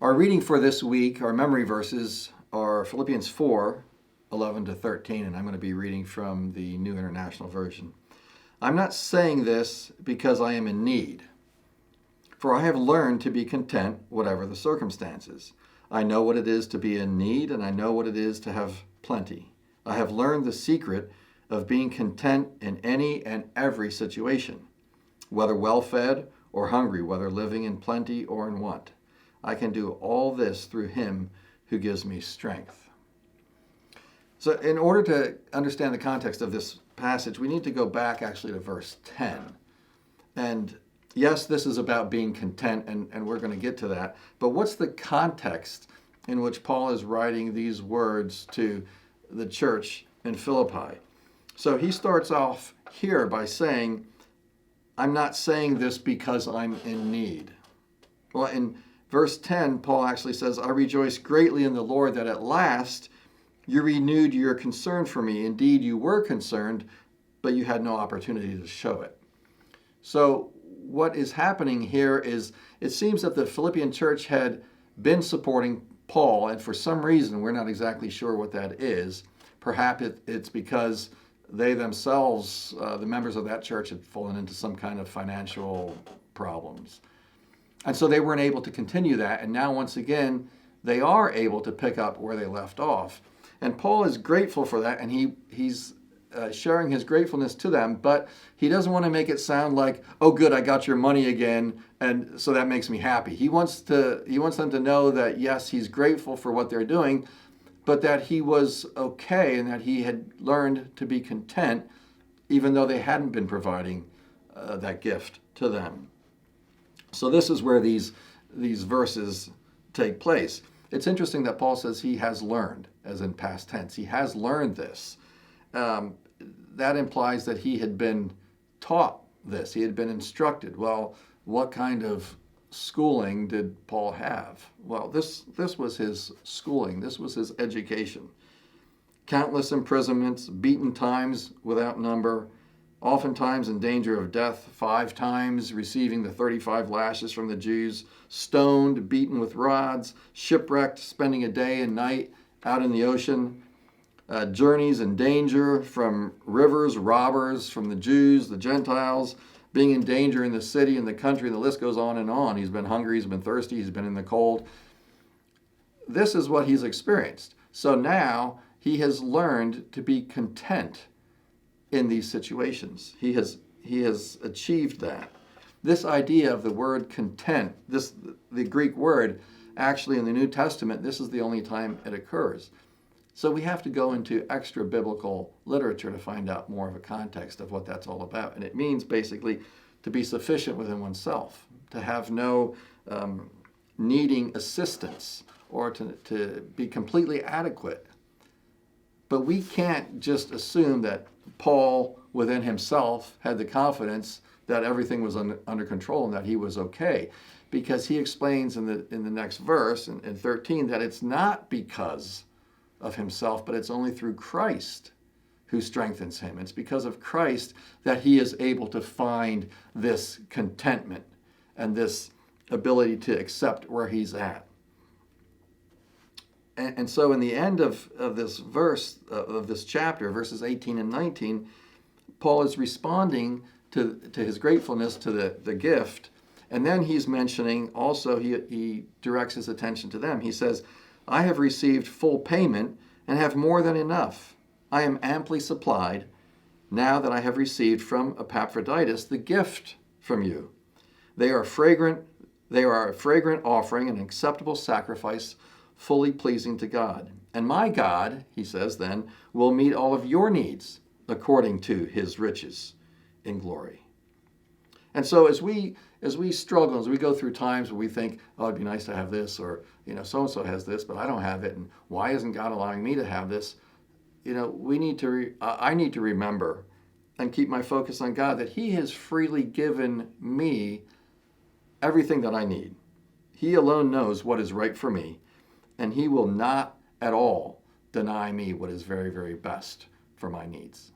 Our reading for this week, our memory verses, are Philippians 4:11-13, and I'm going to be reading from the New International Version. I'm not saying this because I am in need, for I have learned to be content whatever the circumstances. I know what it is to be in need, and I know what it is to have plenty. I have learned the secret of being content in any and every situation, whether well-fed or hungry, whether living in plenty or in want. I can do all this through him who gives me strength. So in order to understand the context of this passage, we need to go back actually to verse 10. And yes, this is about being content, and we're going to get to that. But what's the context in which Paul is writing these words to the church in Philippi? So he starts off here by saying, I'm not saying this because I'm in need. Well, in Verse 10, Paul actually says, I rejoice greatly in the Lord that at last you renewed your concern for me. Indeed, you were concerned, but you had no opportunity to show it. So what is happening here is it seems that the Philippian church had been supporting Paul, and for some reason, we're not exactly sure what that is. Perhaps it's because they themselves, the members of that church, had fallen into some kind of financial problems. And so they weren't able to continue that. And now, once again, they are able to pick up where they left off. And Paul is grateful for that, and he's sharing his gratefulness to them. But he doesn't want to make it sound like, oh, good, I got your money again, and so that makes me happy. He wants them to know that, yes, he's grateful for what they're doing, but that he was okay and that he had learned to be content, even though they hadn't been providing that gift to them. So this is where these verses take place. It's interesting that Paul says he has learned, as in past tense. He has learned this. That implies that he had been taught this. He had been instructed. Well, what kind of schooling did Paul have? Well, this was his schooling. This was his education. Countless imprisonments, beaten times without number, oftentimes in danger of death, 5 times receiving the 35 lashes from the Jews, stoned, beaten with rods, shipwrecked, spending a day and night out in the ocean, journeys in danger from rivers, robbers, from the Jews, the Gentiles, being in danger in the city and the country, the list goes on and on. He's been hungry, he's been thirsty, he's been in the cold. This is what he's experienced. So now he has learned to be content in these situations. He has achieved that. This idea of the word content, the Greek word, actually in the New Testament, this is the only time it occurs. So we have to go into extra biblical literature to find out more of a context of what that's all about. And it means basically to be sufficient within oneself, to have no needing assistance, or to be completely adequate. But we can't just assume that Paul within himself had the confidence that everything was under control and that he was okay, because he explains in the next verse, in 13, that it's not because of himself, but it's only through Christ who strengthens him. It's because of Christ that he is able to find this contentment and this ability to accept where he's at. And so in the end of this verse, of this chapter, verses 18 and 19, Paul is responding to his gratefulness to the gift. And then he's mentioning also, he directs his attention to them. He says, I have received full payment and have more than enough. I am amply supplied now that I have received from Epaphroditus the gift from you. They are a fragrant offering, an acceptable sacrifice, fully pleasing to God. And my God, he says then, will meet all of your needs according to his riches in glory. And so as we struggle, as we go through times where we think, oh, it'd be nice to have this, or, so-and-so has this, but I don't have it, and why isn't God allowing me to have this? I need to remember and keep my focus on God, that he has freely given me everything that I need. He alone knows what is right for me, and he will not at all deny me what is very, very best for my needs.